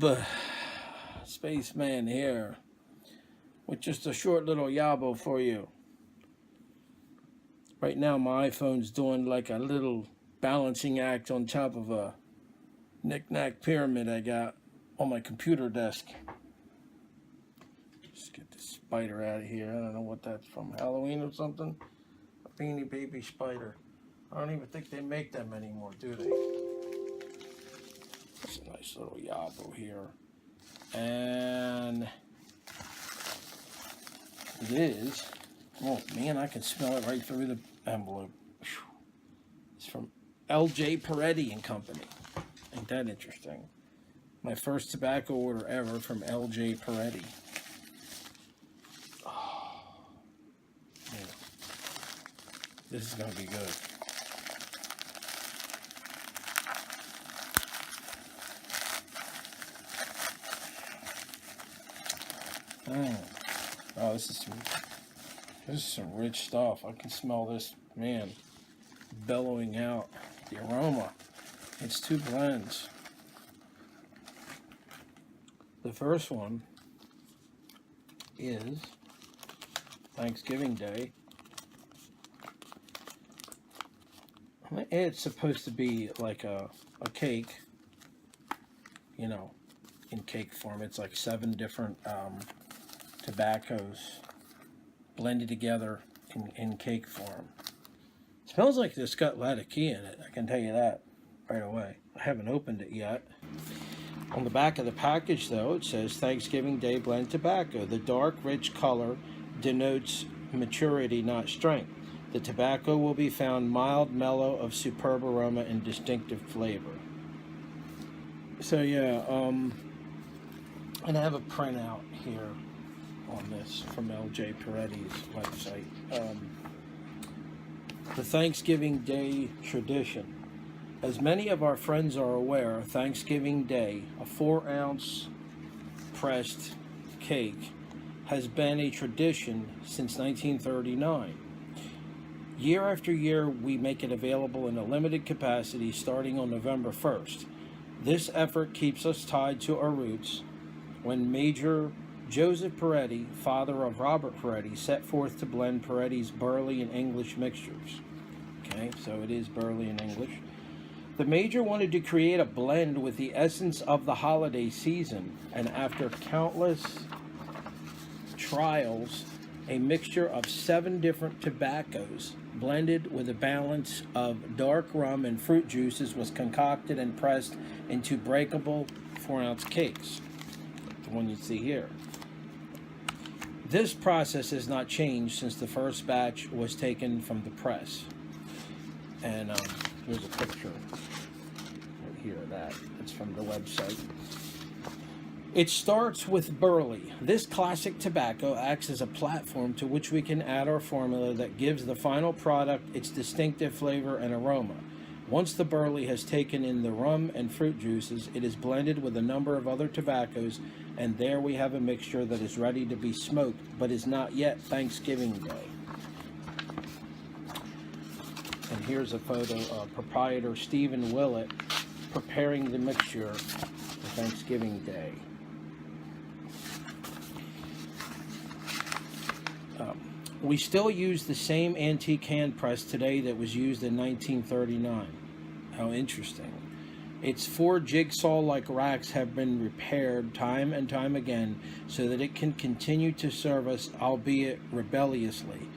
YouTube, Spaceman here, with just a short little Yabo for you. Right now my iPhone's doing like a little balancing act on top of a knick-knack pyramid I got on my computer desk. Just get this spider out of here. I don't know what that's from, Halloween or something? A beanie baby spider. I don't even think they make them anymore, do they? That's a nice little Yabo here. And it is, oh man, I can smell it right through the envelope. It's from L.J. Peretti and Company. Ain't that interesting? My first tobacco order ever from L.J. Peretti. Oh, man. This is going to be good. Oh, this is some rich stuff. I can smell this, man, bellowing out the aroma. It's two blends. The first one is Thanksgiving Day. It's supposed to be like a cake, you know, in cake form. It's like 7 different tobaccos blended together in cake form. It smells like it's got Latakia in it, I can tell you that right away. I haven't opened it yet. On the back of the package, though, it says Thanksgiving Day Blend Tobacco. The dark, rich color denotes maturity, not strength. The tobacco will be found mild, mellow, of superb aroma and distinctive flavor. So yeah, and I have a printout here on this from L.J. Peretti's website. The Thanksgiving Day tradition. As many of our friends are aware, Thanksgiving Day, a 4-ounce pressed cake, has been a tradition since 1939. Year after year, we make it available in a limited capacity starting on November 1st. This effort keeps us tied to our roots. When Major Joseph Peretti, father of Robert Peretti, set forth to blend Peretti's Burley and English mixtures. Okay, so it is Burley and English. The Major wanted to create a blend with the essence of the holiday season, and after countless trials, a mixture of 7 different tobaccos blended with a balance of dark rum and fruit juices was concocted and pressed into breakable 4-ounce cakes. The one you see here. This process has not changed since the first batch was taken from the press. And here's a picture right here of that. It's from the website. It starts with Burley. This classic tobacco acts as a platform to which we can add our formula that gives the final product its distinctive flavor and aroma. Once the Burley has taken in the rum and fruit juices, it is blended with a number of other tobaccos, and there we have a mixture that is ready to be smoked, but is not yet Thanksgiving Day. And here's a photo of proprietor Stephen Willett preparing the mixture for Thanksgiving Day. We still use the same antique hand press today that was used in 1939. How interesting. Its 4 jigsaw-like racks have been repaired time and time again so that it can continue to serve us, albeit rebelliously.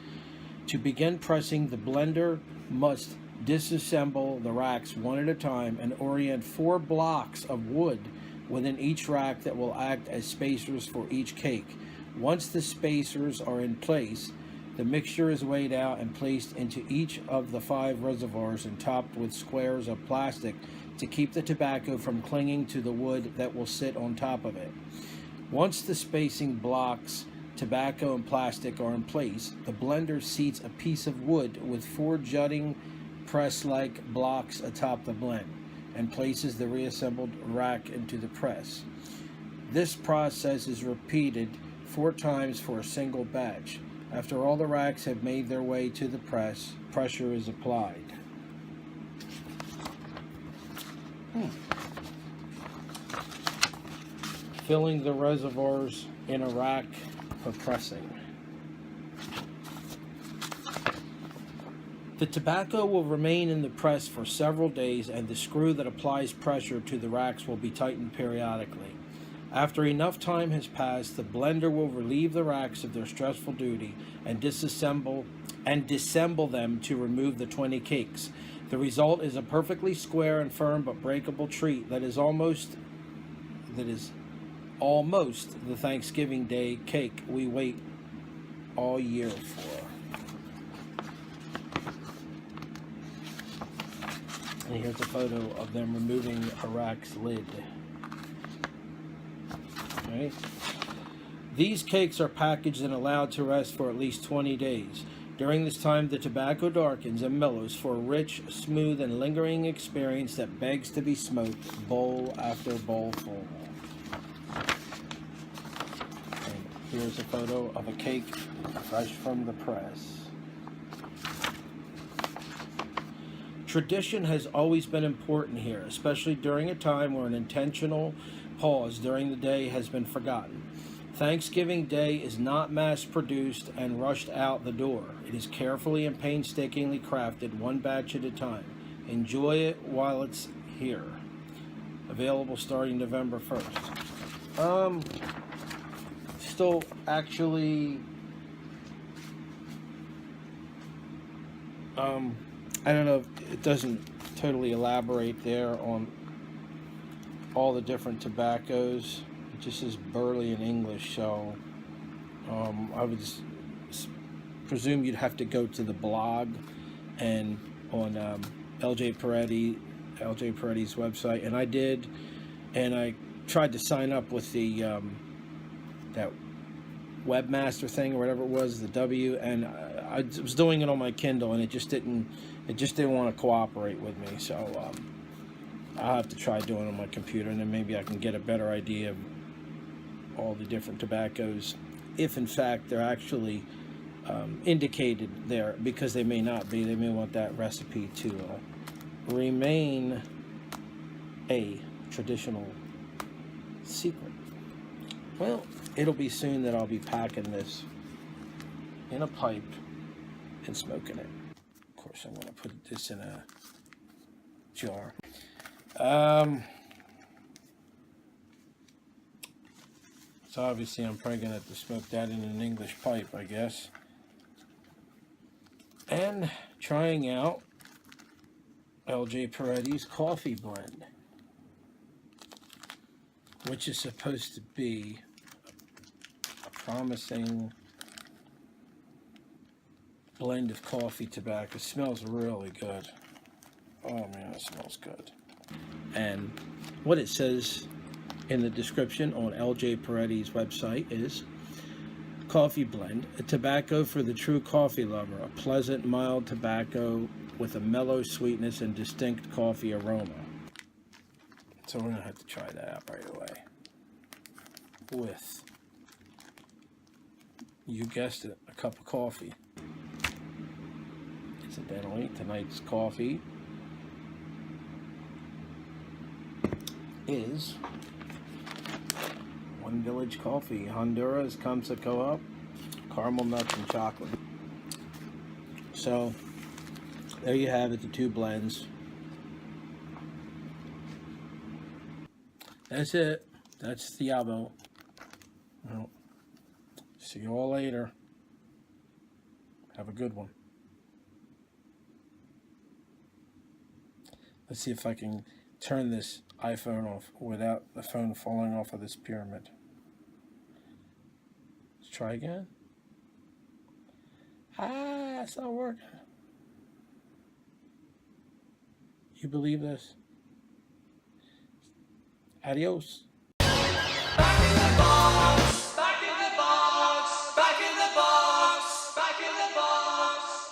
To begin pressing, the blender must disassemble the racks one at a time and orient 4 blocks of wood within each rack that will act as spacers for each cake. Once the spacers are in place, the mixture is weighed out and placed into each of the 5 reservoirs and topped with squares of plastic to keep the tobacco from clinging to the wood that will sit on top of it. Once the spacing blocks, tobacco and plastic are in place, the blender seats a piece of wood with 4 jutting press-like blocks atop the blend and places the reassembled rack into the press. This process is repeated 4 times for a single batch. After all the racks have made their way to the press, pressure is applied. filling the reservoirs in a rack for pressing. The tobacco will remain in the press for several days, and the screw that applies pressure to the racks will be tightened periodically. After enough time has passed, the blender will relieve the racks of their stressful duty and disassemble them to remove the 20 cakes. The result is a perfectly square and firm but breakable treat that is almost the Thanksgiving Day cake we wait all year for. And here's a photo of them removing a rack's lid. Okay. These cakes are packaged and allowed to rest for at least 20 days. During this time, the tobacco darkens and mellows for a rich, smooth, and lingering experience that begs to be smoked, bowl after bowlful. And here's a photo of a cake fresh from the press. Tradition has always been important here, especially during a time where an intentional pause during the day has been forgotten. Thanksgiving Day is not mass-produced and rushed out the door. It is carefully and painstakingly crafted, one batch at a time. Enjoy it while it's here. Available starting November 1st. Still actually... I don't know, it doesn't totally elaborate there on all the different tobaccos. It just says Burley in English, so I would presume you'd have to go to the blog and on LJ Peretti's website, and I did, and I tried to sign up with the that webmaster thing or whatever it was, the W, and I was doing it on my Kindle, and it just didn't want to cooperate with me. So I'll have to try doing it on my computer, and then maybe I can get a better idea of all the different tobaccos, if in fact they're actually indicated there, because they may not be. They may want that recipe to remain a traditional secret. Well, it'll be soon that I'll be packing this in a pipe and smoking it. Of course, I'm going to put this in a jar. So obviously I'm probably going to have to smoke that in an English pipe, I guess. And trying out LJ Peretti's coffee blend, which is supposed to be a promising blend of coffee tobacco. It smells really good. Oh man, it smells good. And what it says in the description on LJ Peretti's website is: coffee blend, a tobacco for the true coffee lover, a pleasant, mild tobacco with a mellow sweetness and distinct coffee aroma. So we're going to have to try that out right away. With, you guessed it, a cup of coffee. Incidentally, tonight's coffee is One Village Coffee, Honduras, Kamsa Co-op, caramel nuts and chocolate. So there you have it, the two blends. That's it. That's the Yabo. Well, see you all later. Have a good one. Let's see if I can turn this iPhone off without the phone falling off of this pyramid. Let's try again. It's not working. You believe this? Adios. Back in the box, back in the box, back in the box, back in the box.